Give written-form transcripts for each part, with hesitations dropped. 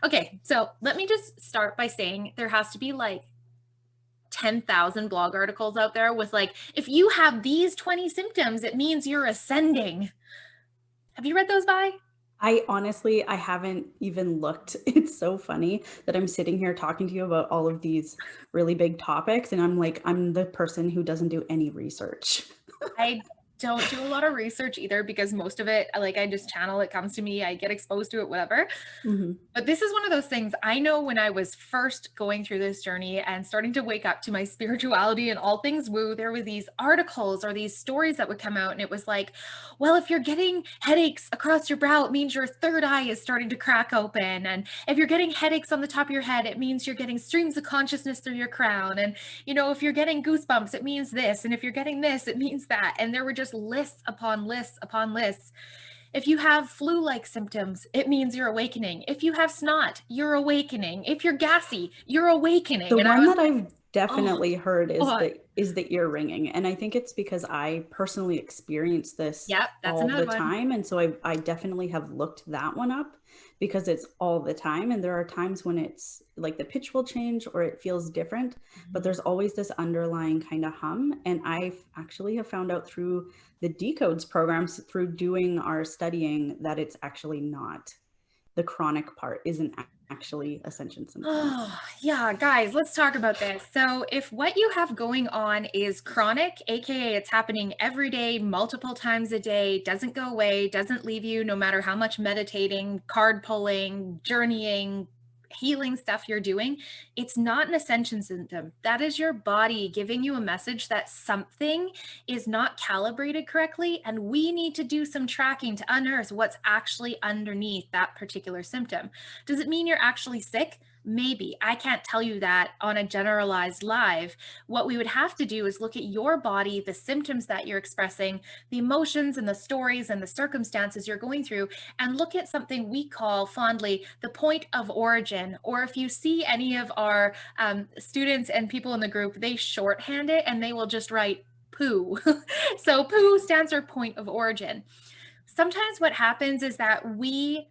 Okay, so let me just start by saying there has to be like 10,000 blog articles out there with like, if you have these 20 symptoms, it means you're ascending. Have you read those by? I haven't even looked. It's so funny that I'm sitting here talking to you about all of these really big topics, and I'm like, I'm the person who doesn't do any research. I don't do a lot of research either because most of it, like, I just channel, it comes to me, I get exposed to it, whatever. Mhm. But this is one of those things I know when I was first going through this journey and starting to wake up to my spirituality and all things woo, there were these articles or these stories that would come out. And it was like, well, if you're getting headaches across your brow, it means your third eye is starting to crack open. And if you're getting headaches on the top of your head, it means you're getting streams of consciousness through your crown. And, if you're getting goosebumps, it means this. And if you're getting this, it means that. And there were just lists upon lists upon lists. If you have flu-like symptoms, it means you're awakening. If you have snot, you're awakening. If you're gassy, you're The awakening. And I one was that like, I've oh, definitely heard is God. the ear ringing, and I think it's because I personally experience this Yep, that's all another the one. time, and so I definitely have looked that one up because it's all the time, and there are times when it's like the pitch will change or it feels different, but there's always this underlying kind of hum, and I've actually have found out through the decodes programs through doing our studying that it's actually not. The chronic part isn't actually ascension symptoms. Oh, yeah, guys, let's talk about this. So, if what you have going on is chronic, aka it's happening every day, multiple times a day, doesn't go away, doesn't leave you, no matter how much meditating, card pulling, journeying, healing stuff you're doing, it's not an ascension symptom. That is your body giving you a message that something is not calibrated correctly, and we need to do some tracking to unearth what's actually underneath that particular symptom. Does it mean you're actually sick? Maybe. I can't tell you that on a generalized live. What we would have to do is look at your body, the symptoms that you're expressing, the emotions and the stories and the circumstances you're going through, and look at something we call fondly the point of origin. Or if you see any of our students and people in the group, they shorthand it and they will just write poo. So poo stands for point of origin. Sometimes what happens is that we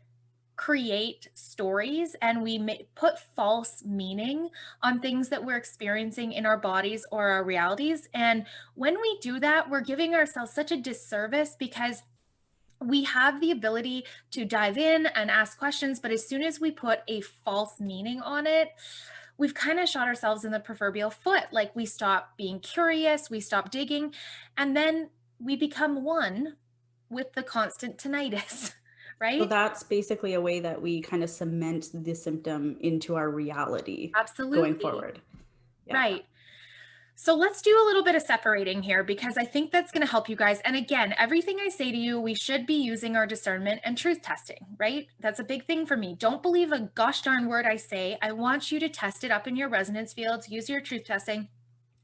create stories and we put false meaning on things that we're experiencing in our bodies or our realities. And when we do that, we're giving ourselves such a disservice because we have the ability to dive in and ask questions, but as soon as we put a false meaning on it, we've kind of shot ourselves in the proverbial foot. Like we stop being curious, we stop digging, and then we become one with the constant tinnitus, So right? that's basically a way that we kind of cement the symptom into our reality going Absolutely. forward. Yeah. Right. So let's do a little bit of separating here because I think that's going to help you guys. And again, everything I say to you, we should be using our discernment and truth testing, right? That's a big thing for me. Don't believe a gosh darn word I say. I want you to test it up in your resonance fields, use your truth testing,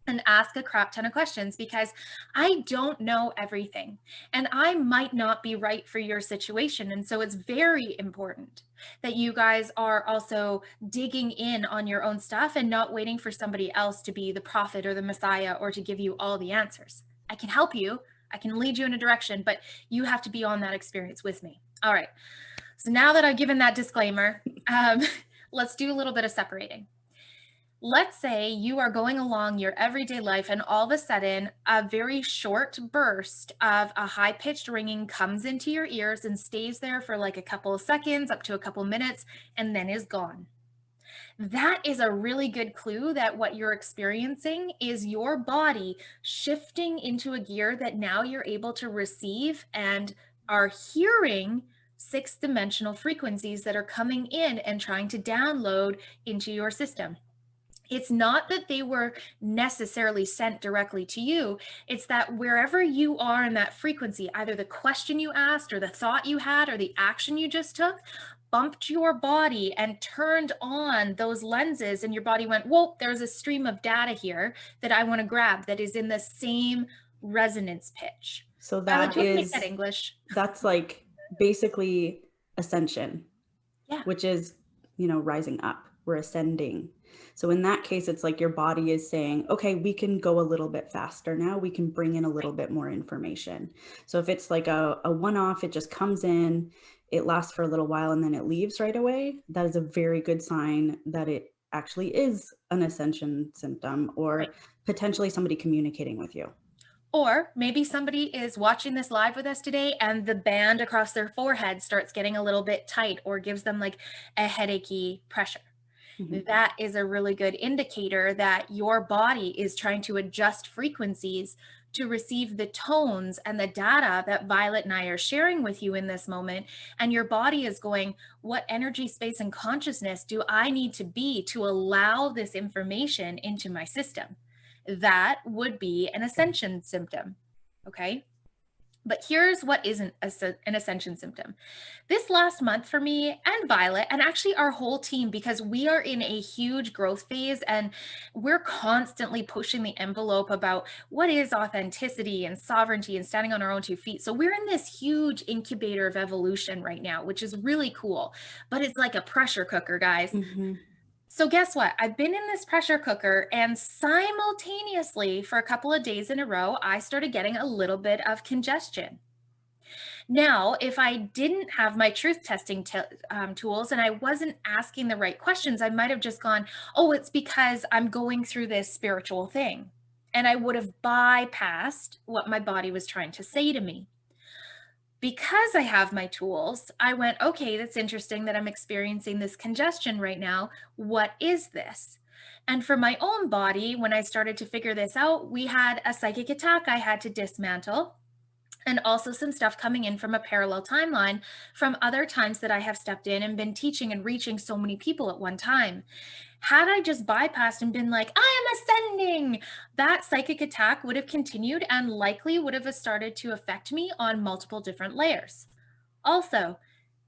and ask a crap ton of questions because I don't know everything and I might not be right for your situation. And so it's very important that you guys are also digging in on your own stuff and not waiting for somebody else to be the prophet or the messiah or to give you all the answers. I can help you, I can lead you in a direction, but you have to be on that experience with me. All right. So now that I've given that disclaimer, let's do a little bit of separating. Let's say you are going along your everyday life and all of a sudden a very short burst of a high-pitched ringing comes into your ears and stays there for like a couple of seconds, up to a couple minutes, and then is gone. That is a really good clue that what you're experiencing is your body shifting into a gear that now you're able to receive and are hearing sixth-dimensional frequencies that are coming in and trying to download into your system. It's not that they were necessarily sent directly to you. It's that wherever you are in that frequency, either the question you asked or the thought you had or the action you just took bumped your body and turned on those lenses, and your body went, whoa, there's a stream of data here that I want to grab that is in the same resonance pitch. So Violet, do you want to make that English? that's like basically ascension, Yeah. which is, rising up. We're ascending. So in that case, it's like your body is saying, okay, we can go a little bit faster now. We can bring in a little bit more information. So if it's like a one-off, it just comes in, it lasts for a little while and then it leaves right away, that is a very good sign that it actually is an ascension symptom Right. or potentially somebody communicating with you. Or maybe somebody is watching this live with us today and the band across their forehead starts getting a little bit tight or gives them like a headachy pressure. Mhm. That is a really good indicator that your body is trying to adjust frequencies to receive the tones and the data that Violet and I are sharing with you in this moment. And your body is going, what energy, space, and consciousness do I need to be to allow this information into my system? That would be an ascension symptom. Okay. But here's what isn't an ascension symptom. This last month for me and Violet, and actually our whole team, because we are in a huge growth phase and we're constantly pushing the envelope about what is authenticity and sovereignty and standing on our own 2 feet. So we're in this huge incubator of evolution right now, which is really cool. But it's like a pressure cooker, guys. Mhm. So guess what? I've been in this pressure cooker and simultaneously for a couple of days in a row, I started getting a little bit of congestion. Now, if I didn't have my truth testing tools and I wasn't asking the right questions, I might have just gone, oh, it's because I'm going through this spiritual thing. And I would have bypassed what my body was trying to say to me. Because I have my tools, I went, okay, that's interesting that I'm experiencing this congestion right now. What is this? And for my own body, when I started to figure this out, we had a psychic attack I had to dismantle, and also some stuff coming in from a parallel timeline from other times that I have stepped in and been teaching and reaching so many people at one time. Had I just bypassed and been like, I am ascending, that psychic attack would have continued and likely would have started to affect me on multiple different layers. Also,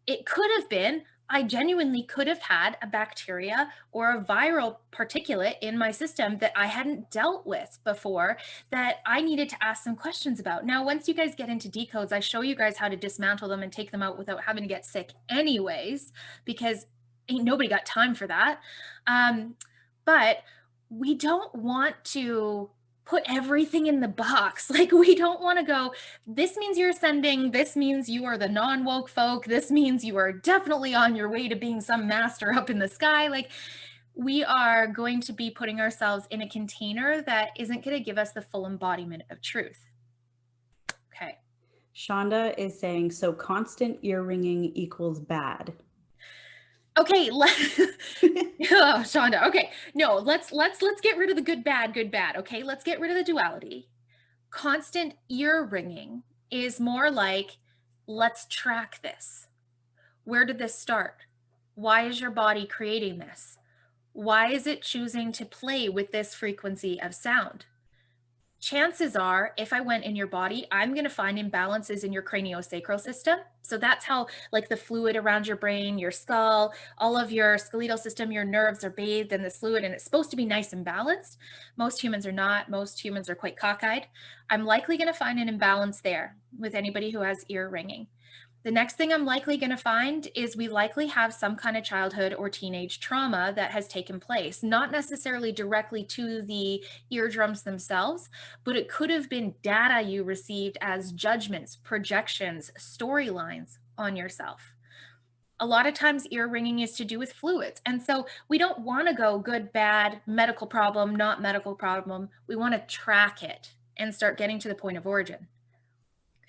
it could have been, I genuinely could have had a bacteria or a viral particulate in my system that I hadn't dealt with before that I needed to ask some questions about. Now, once you guys get into decodes, I show you guys how to dismantle them and take them out without having to get sick anyways, because ain't nobody got time for that. But we don't want to put everything in the box. Like, we don't want to go, this means you're ascending, this means you are the non-woke folk, this means you are definitely on your way to being some master up in the sky. Like, we are going to be putting ourselves in a container that isn't going to give us the full embodiment of truth. Okay. Shonda is saying, so constant ear ringing equals bad. Okay, oh, Shonda. Okay, no, let's get rid of the good bad. Okay, let's get rid of the duality. Constant ear ringing is more like, let's track this. Where did this start? Why is your body creating this? Why is it choosing to play with this frequency of sound? Chances are, if I went in your body, I'm going to find imbalances in your craniosacral system. So that's how, like, the fluid around your brain, your skull, all of your skeletal system, your nerves are bathed in this fluid, and it's supposed to be nice and balanced. Most humans are not. Most humans are quite cockeyed. I'm likely going to find an imbalance there with anybody who has ear ringing. The next thing I'm likely going to find is we likely have some kind of childhood or teenage trauma that has taken place, not necessarily directly to the eardrums themselves, but it could have been data you received as judgments, projections, storylines on yourself. A lot of times ear ringing is to do with fluids. And so we don't want to go good, bad, medical problem, not medical problem. We want to track it and start getting to the point of origin.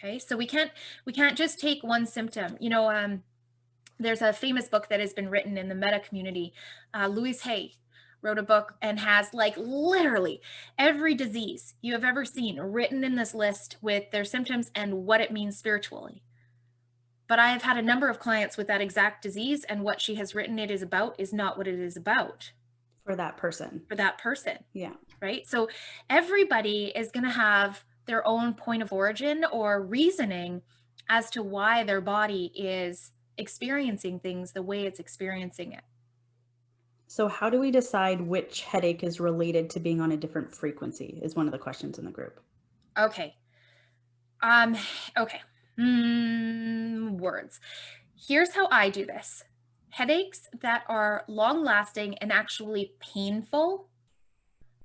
Okay, so we can't just take one symptom. There's a famous book that has been written in the meta community. Louise Hay wrote a book and has, like, literally every disease you have ever seen written in this list with their symptoms and what it means spiritually. But I have had a number of clients with that exact disease, and what she has written it is about is not what it is about For that person. for that person. Yeah. Right? So everybody is going to have their own point of origin or reasoning as to why their body is experiencing things the way it's experiencing it. So how do we decide which headache is related to being on a different frequency is one of the questions in the group. Okay. Okay. Words. Here's how I do this. Headaches that are long lasting and actually painful,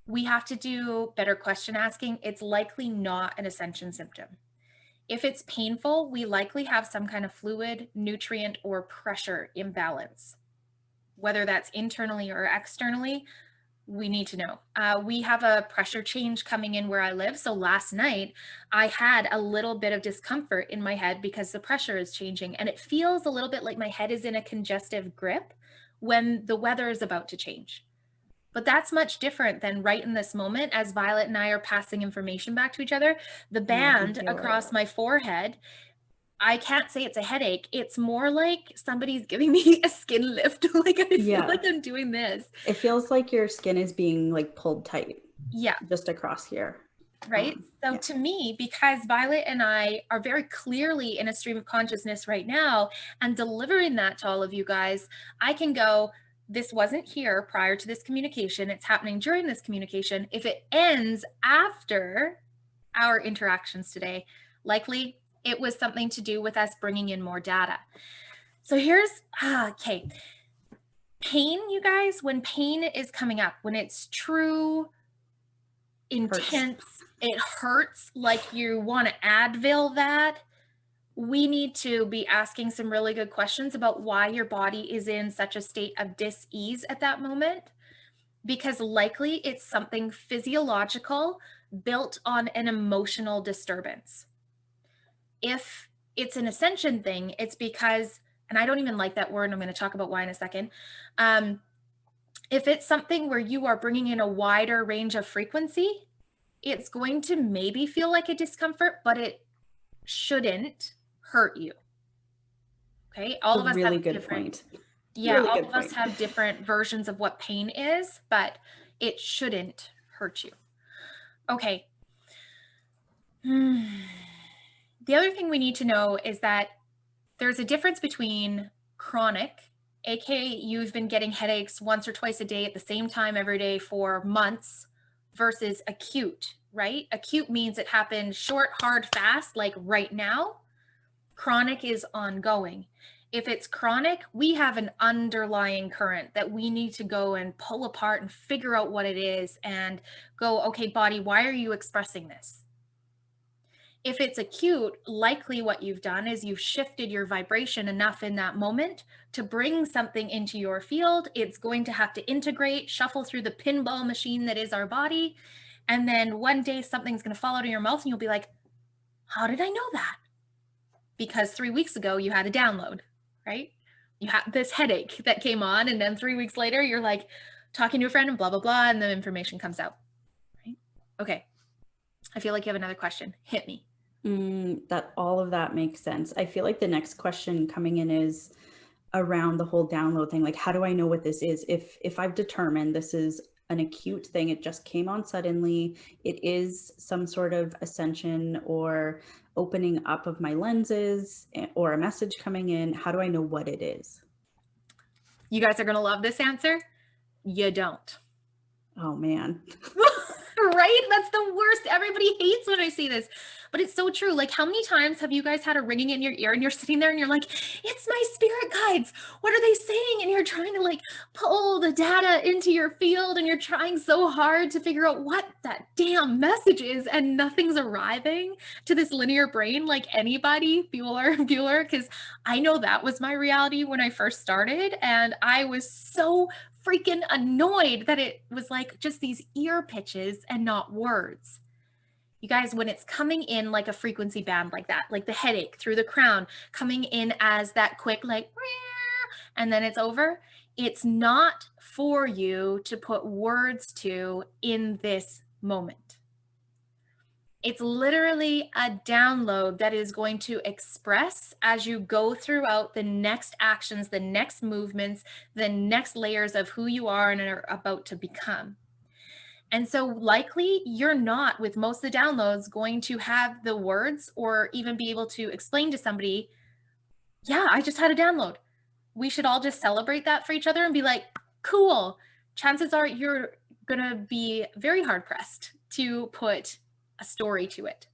we have to do better question asking. It's likely not an ascension symptom. If it's painful, we likely have some kind of fluid, nutrient, or pressure imbalance. Whether that's internally or externally, we need to know. We have a pressure change coming in where I live. So last night I had a little bit of discomfort in my head because the pressure is changing, and it feels a little bit like my head is in a congestive grip when the weather is about to change. But that's much different than right in this moment as Violet and I are passing information back to each other. The Yeah, I can band feel it. across my forehead, I can't say it's a headache. It's more like somebody's giving me a skin lift. Like I feel Yeah. like I'm doing this. It feels like your skin is being like pulled tight Yeah. just across here. Right. So Yeah. to me, because Violet and I are very clearly in a stream of consciousness right now and delivering that to all of you guys, I can go, this wasn't here prior to this communication. It's happening during this communication. If it ends after our interactions today, likely it was something to do with us bringing in more data. So here's, okay. Pain, you guys, when pain is coming up, when it's true, intense, it hurts like you want to Advil that, we need to be asking some really good questions about why your body is in such a state of dis-ease at that moment, because likely it's something physiological built on an emotional disturbance. If it's an ascension thing, it's because, and I don't even like that word, and I'm going to talk about why in a second. If it's something where you are bringing in a wider range of frequency, it's going to maybe feel like a discomfort, but it shouldn't hurt you. Okay. All of us really have good different, point. yeah, Really all good of us point. have different versions of what pain is, but it shouldn't hurt you. Okay. The other thing we need to know is that there's a difference between chronic, aka you've been getting headaches once or twice a day at the same time every day for months, versus acute, right? Acute means it happened short, hard, fast, like right now. Chronic is ongoing. If it's chronic, we have an underlying current that we need to go and pull apart and figure out what it is and go, okay, body, why are you expressing this? If it's acute, likely what you've done is you've shifted your vibration enough in that moment to bring something into your field. It's going to have to integrate, shuffle through the pinball machine that is our body. And then one day something's going to fall out of your mouth and you'll be like, how did I know that? Because 3 weeks ago you had a download, right? You had this headache that came on, and then 3 weeks later you're like talking to a friend and blah, blah, blah, and the information comes out, right? Okay. I feel like you have another question. Hit me. That all of that makes sense. I feel like the next question coming in is around the whole download thing. Like, how do I know what this is? If I've determined this is an acute thing, it just came on suddenly, it is some sort of ascension or opening up of my lenses or a message coming in, how do I know what it is? You guys are going to love this answer. You don't. Oh man. Right? That's the worst. Everybody hates when I say this, but it's so true. Like, how many times have you guys had a ringing in your ear and you're sitting there and you're like, it's my spirit guides. What are they saying? And you're trying to like pull the data into your field and you're trying so hard to figure out what that damn message is, and nothing's arriving to this linear brain like anybody, Bueller, because I know that was my reality when I first started. And I was so freaking annoyed that it was like just these ear pitches and not words. You guys, when it's coming in like a frequency band like that, like the headache through the crown, coming in as that quick, like, and then it's over, it's not for you to put words to in this moment. It's literally a download that is going to express as you go throughout the next actions, the next movements, the next layers of who you are and are about to become. And so likely you're not, with most of the downloads, going to have the words or even be able to explain to somebody, yeah, I just had a download. We should all just celebrate that for each other and be like, cool. Chances are you're going to be very hard pressed to put a story to it.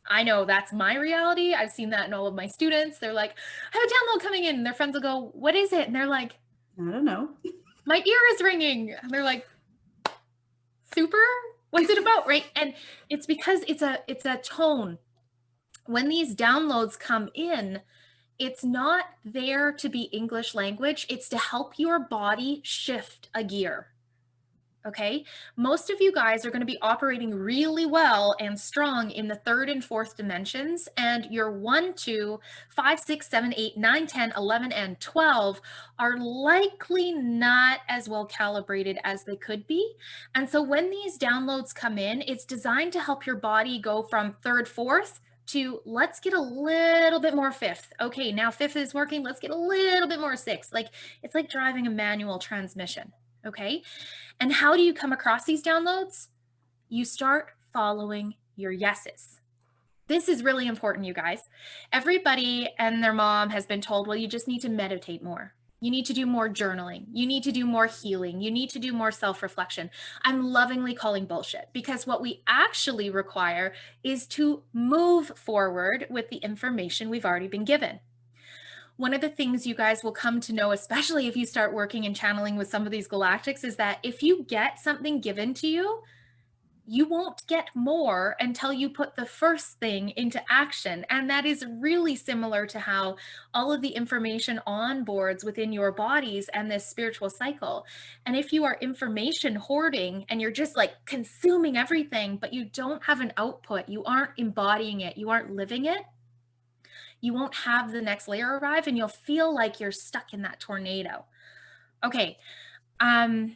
I know that's my reality. I've seen that in all of my students. They're like, I have a download coming in. And their friends will go, what is it? And they're like, I don't know. my ear is ringing. And they're like, super? What's it about? Right. And it's because it's a tone. When these downloads come in, it's not there to be English language, it's to help your body shift a gear. Okay, most of you guys are going to be operating really well and strong in the third and fourth dimensions, and your 1, 2, 5, 6, 7, 8, 9, 10, 11, and 12 are likely not as well calibrated as they could be. And so when these downloads come in, it's designed to help your body go from third, fourth to let's get a little bit more fifth. Okay, now fifth is working, let's get a little bit more sixth. Like it's like driving a manual transmission. Okay. And how do you come across these downloads? You start following your yeses. This is really important, you guys. Everybody and their mom has been told, well, you just need to meditate more. You need to do more journaling. You need to do more healing. You need to do more self-reflection. I'm lovingly calling bullshit, because what we actually require is to move forward with the information we've already been given. One of the things you guys will come to know, especially if you start working and channeling with some of these galactics, is that if you get something given to you, you won't get more until you put the first thing into action. And that is really similar to how all of the information onboards within your bodies and this spiritual cycle. And if you are information hoarding and you're just like consuming everything, but you don't have an output, you aren't embodying it, you aren't living it, you won't have the next layer arrive, and you'll feel like you're stuck in that tornado. Okay. I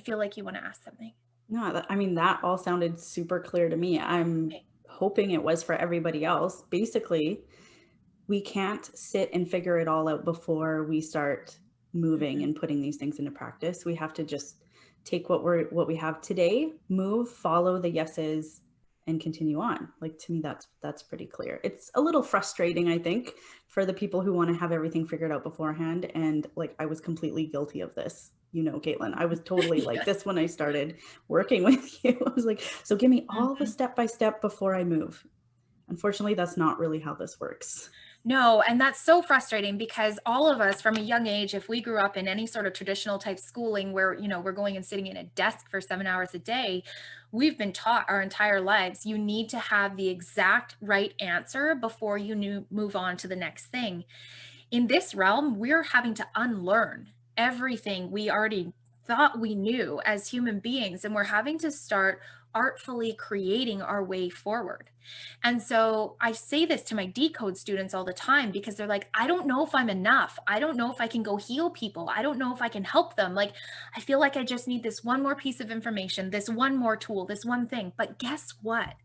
feel like you want to ask something. No, I mean, that all sounded super clear to me. I'm Okay. hoping it was for everybody else. Basically, we can't sit and figure it all out before we start moving and putting these things into practice. We have to just take what we have today, move, follow the yeses, and continue on. Like, to me, that's pretty clear. It's a little frustrating, I think, for the people who want to have everything figured out beforehand. And like, I was completely guilty of this. You know, Caitlin, I was totally like this when I started working with you. I was like, so give me all the step by step before I move. Unfortunately, that's not really how this works. No, and that's so frustrating, because all of us from a young age, if we grew up in any sort of traditional type schooling where, you know, we're going and sitting in a desk for 7 hours a day, we've been taught our entire lives, you need to have the exact right answer before you move on to the next thing. In this realm, we're having to unlearn everything we already thought we knew as human beings, and we're having to start artfully creating our way forward. And so I say this to my decode students all the time, because they're like, I don't know if I'm enough. I don't know if I can go heal people. I don't know if I can help them. Like, I feel like I just need this one more piece of information, this one more tool, this one thing. But guess what?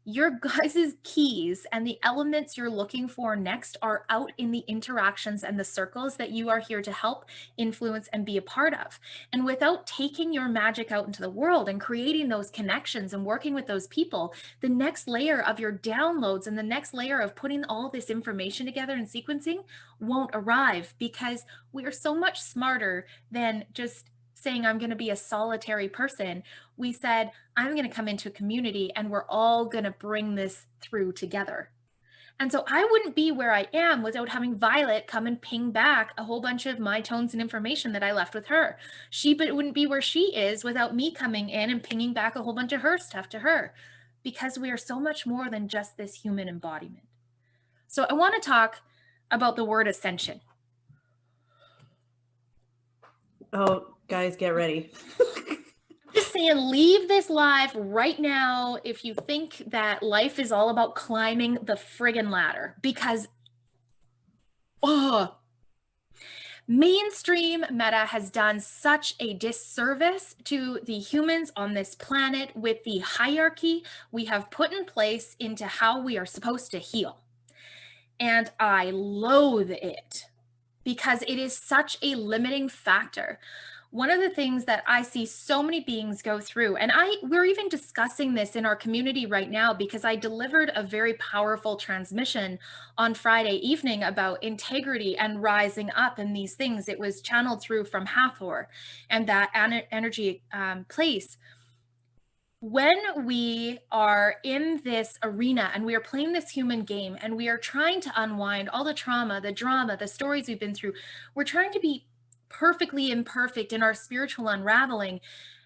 Your guys' keys and the elements you're looking for next are out in the interactions and the circles that you are here to help, influence, and be a part of. And without taking your magic out into the world and creating those connections and working with those people, the next layer of your downloads and the next layer of putting all this information together and sequencing won't arrive, because we are so much smarter than just saying, I'm going to be a solitary person. We said, I'm going to come into a community and we're all going to bring this through together. And so I wouldn't be where I am without having Violet come and ping back a whole bunch of my tones and information that I left with her. She wouldn't be where she is without me coming in and pinging back a whole bunch of her stuff to her, because we are so much more than just this human embodiment. So I want to talk about the word ascension. Oh, guys, get ready. Just saying, leave this live right now if you think that life is all about climbing the friggin' ladder, because mainstream meta has done such a disservice to the humans on this planet with the hierarchy we have put in place into how we are supposed to heal. And I loathe it, because it is such a limiting factor. One of the things that I see so many beings go through, and we're even discussing this in our community right now, because I delivered a very powerful transmission on Friday evening about integrity and rising up and these things. It was channeled through from Hathor and that energy place. When we are in this arena and we are playing this human game and we are trying to unwind all the trauma, the drama, the stories we've been through, we're trying to be perfectly imperfect in our spiritual unraveling.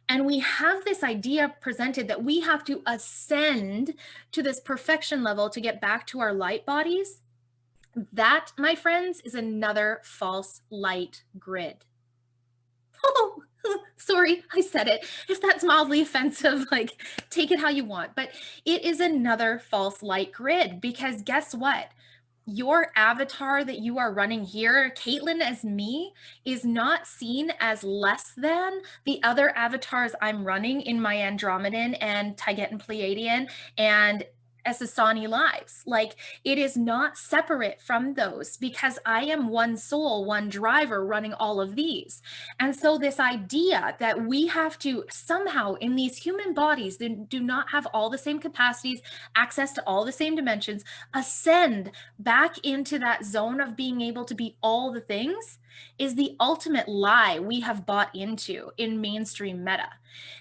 And we have this idea presented that we have to ascend to this perfection level to get back to our light bodies. That, my friends, is another false light grid. Oh, sorry, I said it. If that's mildly offensive, like, take it how you want. But it is another false light grid, because guess what? Your avatar that you are running here, Caitlin as me, is not seen as less than the other avatars I'm running in my Andromedan and Taigetan Pleiadian and Essassani lives. Like, it is not separate from those, because I am one soul, one driver running all of these. And so this idea that we have to somehow, in these human bodies that do not have all the same capacities, access to all the same dimensions, ascend back into that zone of being able to be all the things, is the ultimate lie we have bought into in mainstream meta.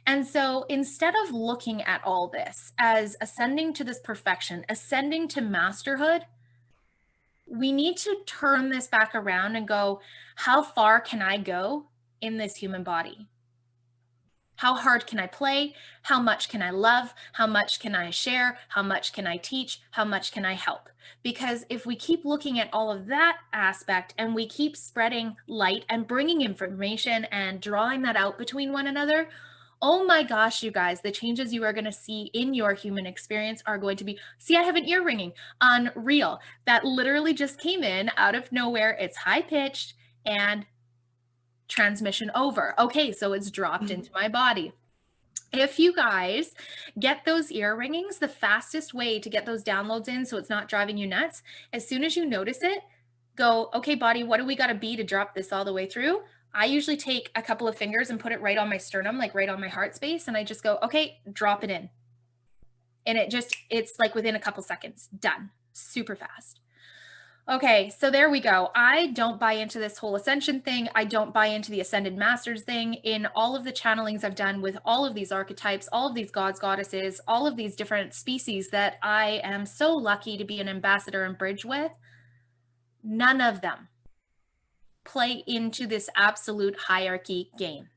And so instead of looking at all this as ascending to this perfection, ascending to masterhood, we need to turn this back around and go, how far can I go in this human body? How hard can I play? How much can I love? How much can I share? How much can I teach? How much can I help? Because if we keep looking at all of that aspect and we keep spreading light and bringing information and drawing that out between one another, oh my gosh, you guys, the changes you are going to see in your human experience are going to be, see, I have an ear ringing, unreal. That literally just came in out of nowhere. It's high pitched and transmission over. Okay, so it's dropped into my body. If you guys get those ear ringings, the fastest way to get those downloads in so it's not driving you nuts, as soon as you notice it, go, okay, body, what do we got to be to drop this all the way through? I usually take a couple of fingers and put it right on my sternum, like right on my heart space. And I just go, okay, drop it in. And it's like within a couple seconds, done, super fast. Okay, so there we go. I don't buy into this whole ascension thing. I don't buy into the ascended masters thing. In all of the channelings I've done with all of these archetypes, all of these gods, goddesses, all of these different species that I am so lucky to be an ambassador and bridge with, none of them play into this absolute hierarchy game.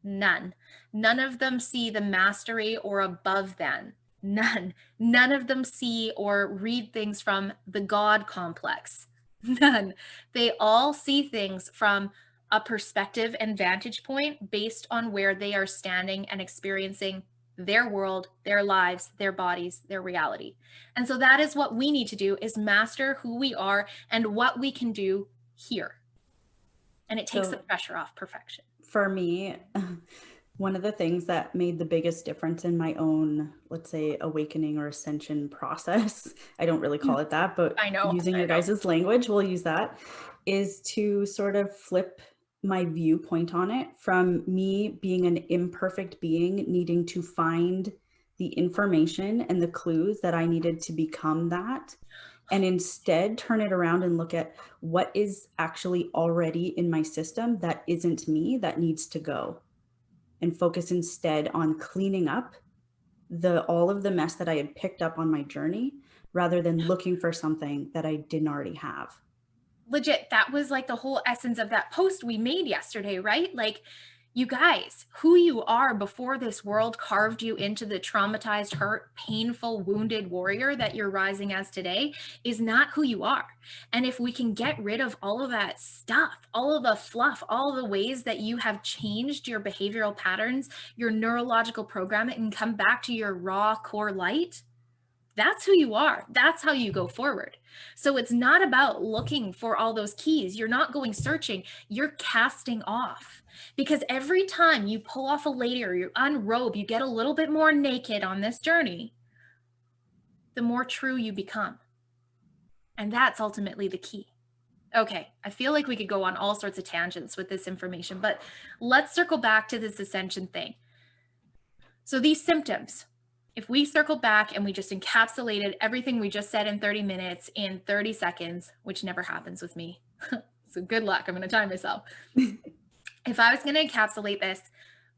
None. None of them see the mastery or above than. None. None of them see or read things from the God complex. None. They all see things from a perspective and vantage point based on where they are standing and experiencing their world, their lives, their bodies, their reality. And so that is what we need to do, is master who we are and what we can do here. And it takes the pressure off perfection. For me, one of the things that made the biggest difference in my own, let's say, awakening or ascension process, I don't really call it that, but using your guys' language, we'll use that, is to sort of flip my viewpoint on it from me being an imperfect being needing to find the information and the clues that I needed to become that, and instead turn it around and look at what is actually already in my system that isn't me, that needs to go, and focus instead on cleaning up all of the mess that I had picked up on my journey, rather than looking for something that I didn't already have. Legit, that was like the whole essence of that post we made yesterday, right? Like, you guys, who you are before this world carved you into the traumatized, hurt, painful, wounded warrior that you're rising as today is not who you are. And if we can get rid of all of that stuff, all of the fluff, all of the ways that you have changed your behavioral patterns, your neurological programming, and come back to your raw core light, that's who you are. That's how you go forward. So it's not about looking for all those keys. You're not going searching. You're casting off. Because every time you pull off a layer, you unrobe, you get a little bit more naked on this journey, the more true you become. And that's ultimately the key. Okay, I feel like we could go on all sorts of tangents with this information, but let's circle back to this ascension thing. So these symptoms, if we circle back and we just encapsulated everything we just said in 30 minutes in 30 seconds, which never happens with me. So good luck. I'm going to time myself. If I was going to encapsulate this,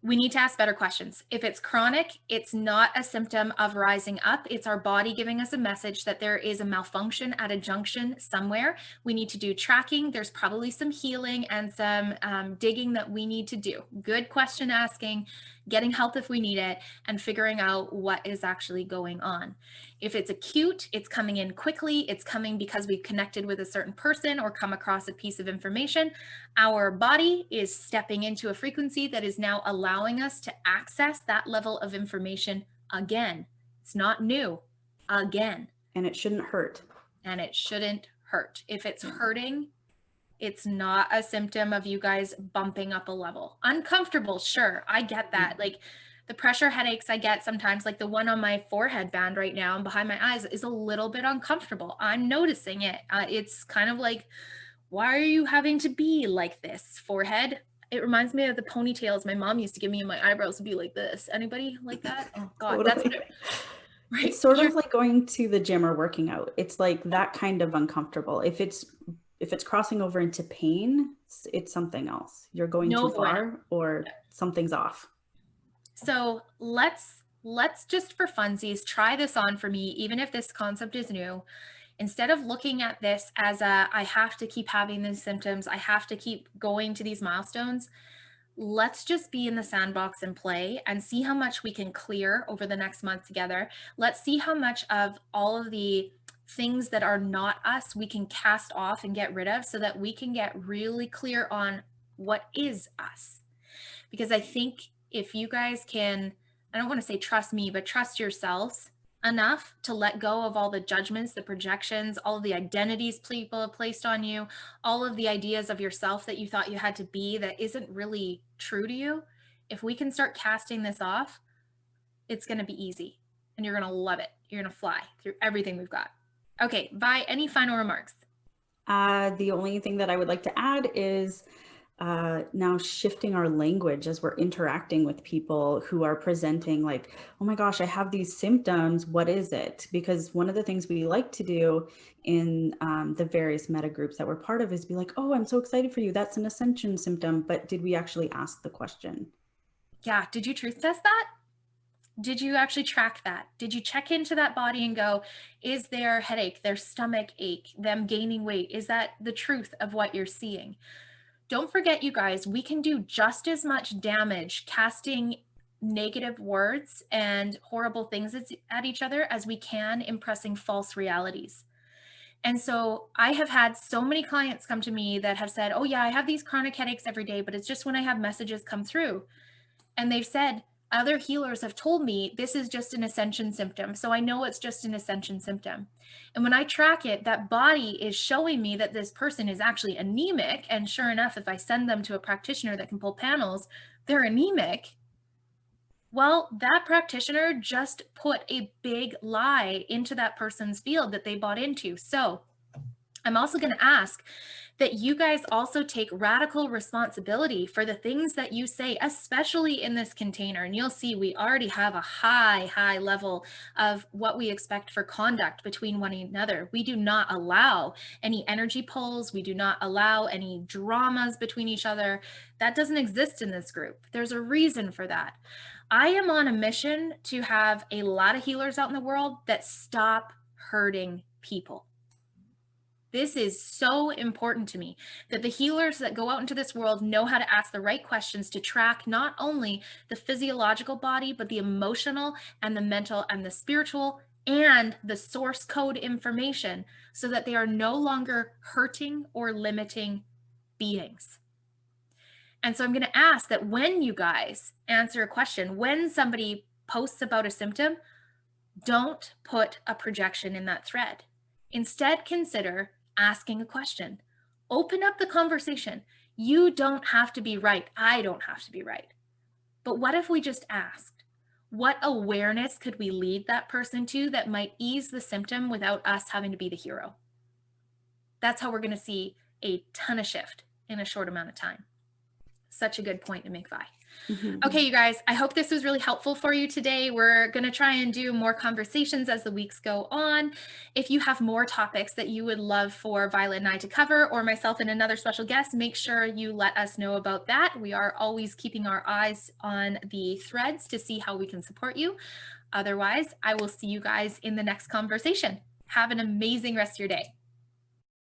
We need to ask better questions. If it's chronic, it's not a symptom of rising up. It's our body giving us a message that there is a malfunction at a junction somewhere. We need to do tracking. There's probably some healing and some digging that we need to do. Good question asking, getting help if we need it, and figuring out what is actually going on. If it's acute, it's coming in quickly. It's coming because we've connected with a certain person or come across a piece of information. Our body is stepping into a frequency that is now allowing us to access that level of information again. It's not new, again. And it shouldn't hurt. And it shouldn't hurt. If it's hurting, it's not a symptom of you guys bumping up a level. Uncomfortable, sure, I get that. Like the pressure headaches I get sometimes, like the one on my forehead band right now and behind my eyes, is a little bit uncomfortable. I'm noticing it. It's kind of like, why are you having to be like this, forehead? It reminds me of the ponytails my mom used to give me, and my eyebrows would be like this. Anybody like that? Oh God, Totally. that's what it, right? It's sort of like going to the gym or working out. It's like that kind of uncomfortable. If it's crossing over into pain, it's something else. You're going too far or something's off. So let's just for funsies try this on for me, even if this concept is new. Instead of looking at this as I have to keep having these symptoms, I have to keep going to these milestones, let's just be in the sandbox and play and see how much we can clear over the next month together. Let's see how much of all of the things that are not us we can cast off and get rid of so that we can get really clear on what is us. Because I think if you guys can, I don't want to say trust me, but trust yourselves enough to let go of all the judgments, the projections, all of the identities people have placed on you, all of the ideas of yourself that you thought you had to be that isn't really true to you. If we can start casting this off, it's going to be easy and you're going to love it. You're going to fly through everything we've got. Okay, Vi, any final remarks? The only thing that I would like to add is now shifting our language as we're interacting with people who are presenting like, oh my gosh, I have these symptoms. What is it? Because one of the things we like to do in the various meta groups that we're part of is be like, oh, I'm so excited for you. That's an Ascension symptom. But did we actually ask the question? Yeah. Did you truth test that? Did you actually track that? Did you check into that body and go, is there headache, their stomach ache, them gaining weight? Is that the truth of what you're seeing? Don't forget, you guys, we can do just as much damage casting negative words and horrible things at each other as we can impressing false realities. And so I have had so many clients come to me that have said, oh yeah, I have these chronic headaches every day, but it's just when I have messages come through. And they've said, other healers have told me this is just an Ascension symptom. So I know it's just an Ascension symptom. And when I track it, that body is showing me that this person is actually anemic. And sure enough, if I send them to a practitioner that can pull panels, they're anemic. Well, that practitioner just put a big lie into that person's field that they bought into. So I'm also going to ask that you guys also take radical responsibility for the things that you say, especially in this container. And you'll see we already have a high level of what we expect for conduct between one another. We do not allow any energy pulls. We do not allow any dramas between each other. That doesn't exist in this group. There's a reason for that. I am on a mission to have a lot of healers out in the world that stop hurting people. This is so important to me, that the healers that go out into this world know how to ask the right questions to track not only the physiological body, but the emotional and the mental and the spiritual and the source code information so that they are no longer hurting or limiting beings. And so I'm going to ask that when you guys answer a question, when somebody posts about a symptom, don't put a projection in that thread. Instead, consider asking a question. Open up the conversation. You don't have to be right. I don't have to be right. But what if we just asked? What awareness could we lead that person to that might ease the symptom without us having to be the hero? That's how we're going to see a ton of shift in a short amount of time. Such a good point to make, Vi. Okay, Mhm. you guys, I hope this was really helpful for you today. We're going to try and do more conversations as the weeks go on. If you have more topics that you would love for Violet and I to cover, or myself and another special guest, make sure you let us know about that. We are always keeping our eyes on the threads to see how we can support you. Otherwise, I will see you guys in the next conversation. Have an amazing rest of your day.